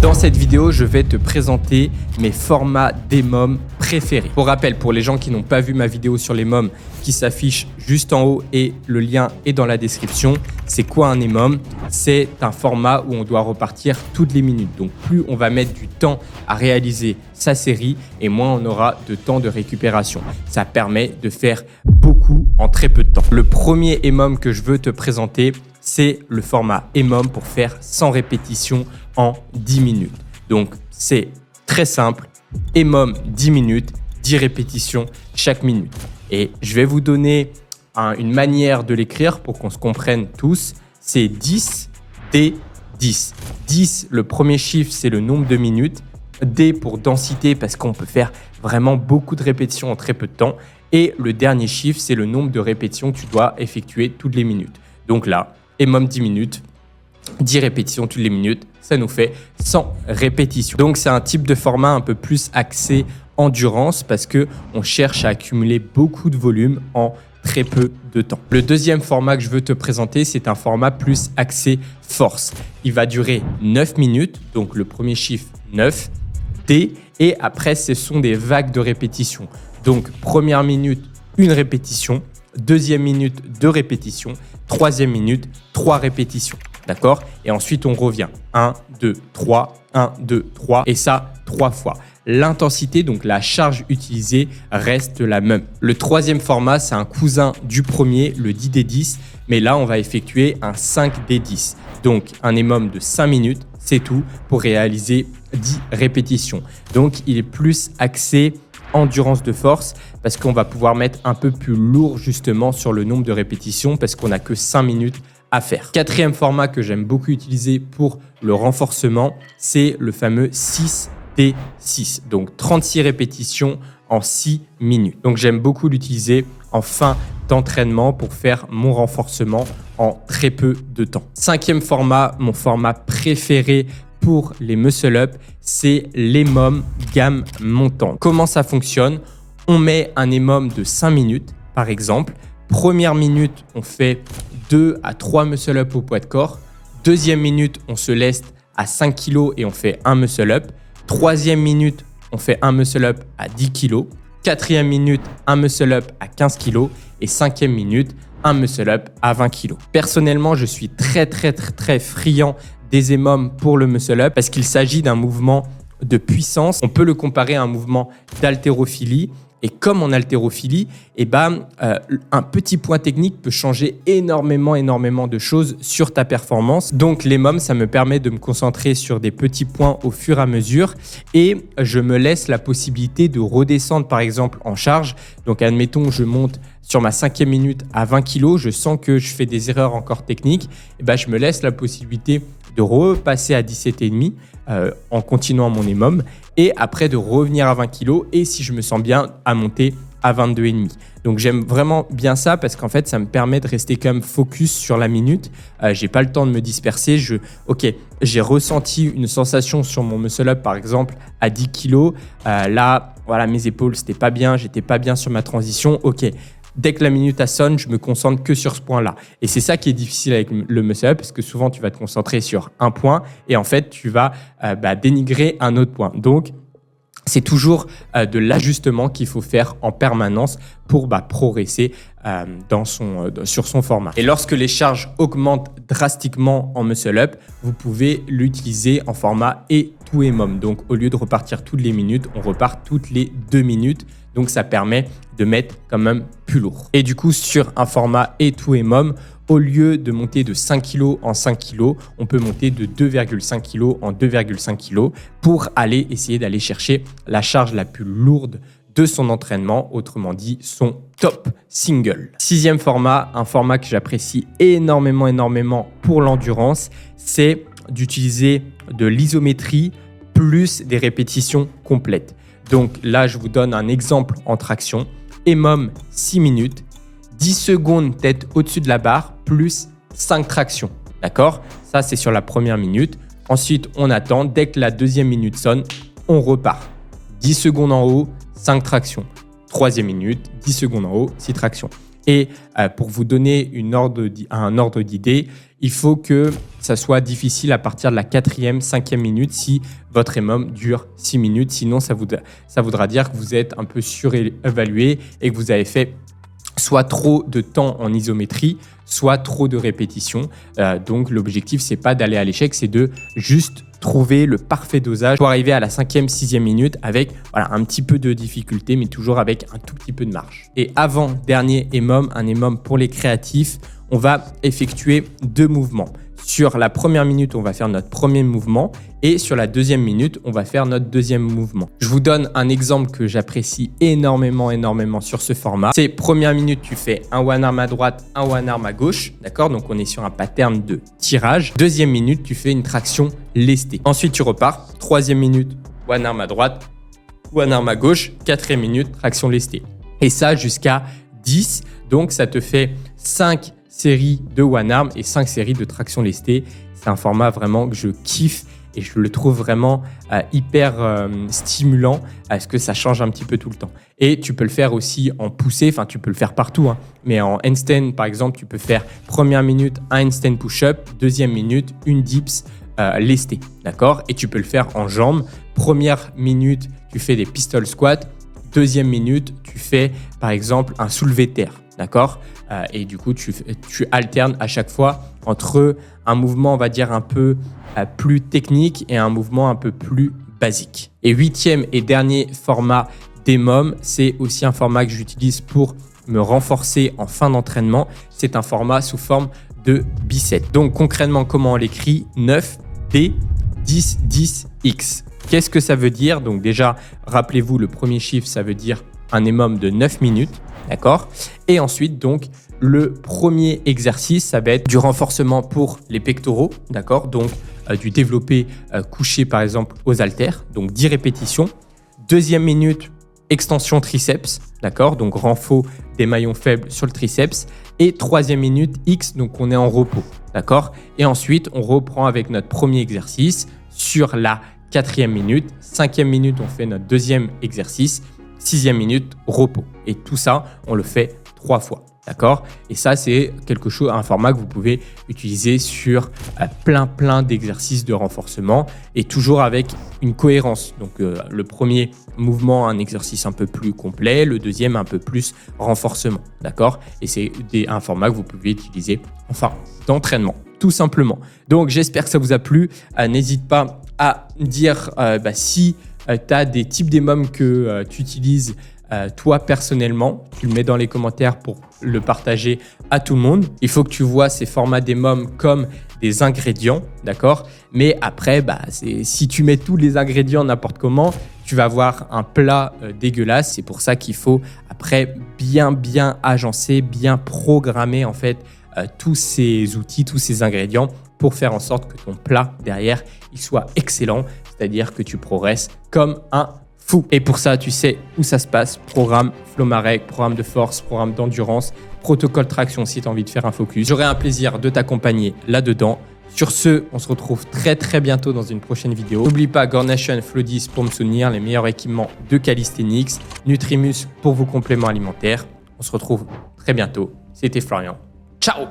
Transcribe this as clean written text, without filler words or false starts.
Dans cette vidéo, je vais te présenter mes formats d'EMOM préférés. Pour rappel, pour les gens qui n'ont pas vu ma vidéo sur les EMOM qui s'affiche juste en haut et le lien est dans la description, c'est quoi un EMOM? C'est un format où on doit repartir toutes les minutes. Donc plus on va mettre du temps à réaliser sa série et moins on aura de temps de récupération. Ça permet de faire beaucoup en très peu de temps. Le premier EMOM que je veux te présenter, c'est le format EMOM pour faire 100 répétitions en 10 minutes. Donc, c'est très simple. EMOM 10 minutes, 10 répétitions chaque minute. Et je vais vous donner une manière de l'écrire pour qu'on se comprenne tous. C'est 10, D, 10. 10, le premier chiffre, c'est le nombre de minutes. D pour densité parce qu'on peut faire vraiment beaucoup de répétitions en très peu de temps. Et le dernier chiffre, c'est le nombre de répétitions que tu dois effectuer toutes les minutes. Donc là, EMOM 10 minutes, 10 répétitions toutes les minutes, ça nous fait 100 répétitions. Donc c'est un type de format un peu plus axé endurance parce qu'on cherche à accumuler beaucoup de volume en très peu de temps. Le deuxième format que je veux te présenter, c'est un format plus axé force. Il va durer 9 minutes, donc le premier chiffre 9, D, et après ce sont des vagues de répétitions. Donc première minute, une répétition, deuxième minute, 2 répétitions, troisième minute, 3 répétitions. D'accord? Et ensuite, on revient. 1, 2, 3, 1, 2, 3. Et ça, 3 fois. L'intensité, donc la charge utilisée, reste la même. Le troisième format, c'est un cousin du premier, le 10D10. Mais là, on va effectuer un 5D10. Donc, un EMOM de 5 minutes, c'est tout pour réaliser 10 répétitions. Donc, il est plus axé endurance de force parce qu'on va pouvoir mettre un peu plus lourd justement sur le nombre de répétitions parce qu'on n'a que 5 minutes à faire. Quatrième format que j'aime beaucoup utiliser pour le renforcement, c'est le fameux 6D6. Donc 36 répétitions en 6 minutes. Donc j'aime beaucoup l'utiliser en fin d'entraînement pour faire mon renforcement en très peu de temps. Cinquième format, mon format préféré pour les muscle-up, c'est l'EMOM gamme montante. Comment ça fonctionne? On met un EMOM de 5 minutes, par exemple. Première minute, on fait 2 à 3 muscle-up au poids de corps. Deuxième minute, on se laisse à 5 kg et on fait un muscle-up. Troisième minute, on fait un muscle-up à 10 kg. Quatrième minute, un muscle-up à 15 kg. Et cinquième minute, un muscle-up à 20 kg. Personnellement, je suis très friand des EMOM pour le muscle-up parce qu'il s'agit d'un mouvement de puissance. On peut le comparer à un mouvement d'haltérophilie. Et comme en haltérophilie, un petit point technique peut changer énormément de choses sur ta performance. Donc l'EMOM, ça me permet de me concentrer sur des petits points au fur et à mesure et je me laisse la possibilité de redescendre par exemple en charge. Donc admettons, je monte sur ma 5e minute à 20 kg, je sens que je fais des erreurs encore techniques, je me laisse la possibilité de repasser à 17,5 en continuant mon EMOM et après de revenir à 20 kg et si je me sens bien à monter à 22,5. Donc j'aime vraiment bien ça parce qu'en fait ça me permet de rester quand même focus sur la minute. J'ai pas le temps de me disperser. J'ai ressenti une sensation sur mon muscle-up par exemple à 10 kg. Là, voilà, mes épaules c'était pas bien, j'étais pas bien sur ma transition. Dès que la minute sonne, je me concentre que sur ce point-là. Et c'est ça qui est difficile avec le muscle-up parce que souvent, tu vas te concentrer sur un point et en fait, tu vas dénigrer un autre point. Donc, c'est toujours de l'ajustement qu'il faut faire en permanence pour progresser sur son format. Et lorsque les charges augmentent drastiquement en muscle-up, vous pouvez l'utiliser en format E2EMOM. Donc, au lieu de repartir toutes les minutes, on repart toutes les 2 minutes. Donc, ça permet de mettre quand même plus lourd. Et du coup, sur un format E2EMOM, au lieu de monter de 5 kg en 5 kg, on peut monter de 2,5 kg en 2,5 kg pour essayer d'aller chercher la charge la plus lourde de son entraînement, autrement dit son top single. Sixième format, un format que j'apprécie énormément pour l'endurance, c'est d'utiliser de l'isométrie plus des répétitions complètes. Donc là, je vous donne un exemple en traction. EMOM 6 minutes, 10 secondes tête au-dessus de la barre, plus 5 tractions. D'accord? Ça, c'est sur la première minute. Ensuite, on attend. Dès que la deuxième minute sonne, on repart. 10 secondes en haut, 5 tractions. Troisième minute, 10 secondes en haut, 6 tractions. Et pour vous donner un ordre d'idée, il faut que ça soit difficile à partir de la 4e, 5e minute si votre EMOM dure 6 minutes. Sinon, ça voudra dire que vous êtes un peu surévalué et que vous avez fait soit trop de temps en isométrie, soit trop de répétitions. Donc, l'objectif, c'est pas d'aller à l'échec, c'est de juste trouver le parfait dosage pour arriver à la 5e, 6e minute avec un petit peu de difficulté, mais toujours avec un tout petit peu de marge. Et avant-dernier EMOM, un EMOM pour les créatifs, on va effectuer 2 mouvements. Sur la première minute, on va faire notre premier mouvement et sur la deuxième minute, on va faire notre deuxième mouvement. Je vous donne un exemple que j'apprécie énormément sur ce format. C'est première minute, tu fais un one arm à droite, un one arm à gauche, d'accord? Donc, on est sur un pattern de tirage. Deuxième minute, tu fais une traction lestée. Ensuite, tu repars. Troisième minute, one arm à droite, one arm à gauche. Quatrième minute, traction lestée. Et ça jusqu'à 10. Donc, ça te fait 5 séries de one arm et 5 séries de traction lestée. C'est un format vraiment que je kiffe et je le trouve vraiment hyper stimulant parce que ça change un petit peu tout le temps. Et tu peux le faire aussi en poussée, enfin tu peux le faire partout, hein. Mais en handstand par exemple, tu peux faire première minute un handstand push-up, deuxième minute une dips lestée, d'accord? Et tu peux le faire en jambes. Première minute, tu fais des pistol squats. Deuxième minute, tu fais par exemple un soulevé de terre, d'accord? Et du coup, tu alternes à chaque fois entre un mouvement, on va dire, un peu plus technique et un mouvement un peu plus basique. Et 8e et dernier format d'EMOM, c'est aussi un format que j'utilise pour me renforcer en fin d'entraînement. C'est un format sous forme de biceps. Donc concrètement, comment on l'écrit? 9, D, 10, 10, X. Qu'est-ce que ça veut dire? Donc déjà, rappelez-vous, le premier chiffre, ça veut dire un EMOM de 9 minutes. D'accord? Et ensuite, donc, le premier exercice, ça va être du renforcement pour les pectoraux. D'accord? Donc, du développé couché, par exemple, aux haltères. Donc, 10 répétitions. Deuxième minute, extension triceps. D'accord? Donc, renfort des maillons faibles sur le triceps. Et troisième minute, X. Donc, on est en repos. D'accord? Et ensuite, on reprend avec notre premier exercice sur la 4e minute. 5e minute, on fait notre deuxième exercice. 6e minute, repos. Et tout ça, on le fait 3 fois. D'accord? Et ça, c'est un format que vous pouvez utiliser sur plein d'exercices de renforcement et toujours avec une cohérence. Donc, le premier mouvement, un exercice un peu plus complet, le deuxième, un peu plus renforcement. D'accord? Et c'est un format que vous pouvez utiliser d'entraînement, tout simplement. Donc, j'espère que ça vous a plu. N'hésite pas à dire si tu as des types d'EMOM que tu utilises toi personnellement. Tu le mets dans les commentaires pour le partager à tout le monde. Il faut que tu vois ces formats d'EMOM comme des ingrédients, d'accord? Mais après, si tu mets tous les ingrédients n'importe comment, tu vas avoir un plat dégueulasse. C'est pour ça qu'il faut après bien agencer, bien programmer en fait tous ces outils, tous ces ingrédients pour faire en sorte que ton plat derrière, il soit excellent. C'est-à-dire que tu progresses comme un fou. Et pour ça, tu sais où ça se passe. Programme Flomarec, programme de force, programme d'endurance, protocole traction si tu as envie de faire un focus. J'aurai un plaisir de t'accompagner là-dedans. Sur ce, on se retrouve très bientôt dans une prochaine vidéo. N'oublie pas Gornation, Flow 10 pour me soutenir, les meilleurs équipements de calisthenics, Nutrimus pour vos compléments alimentaires. On se retrouve très bientôt. C'était Florian. Ciao!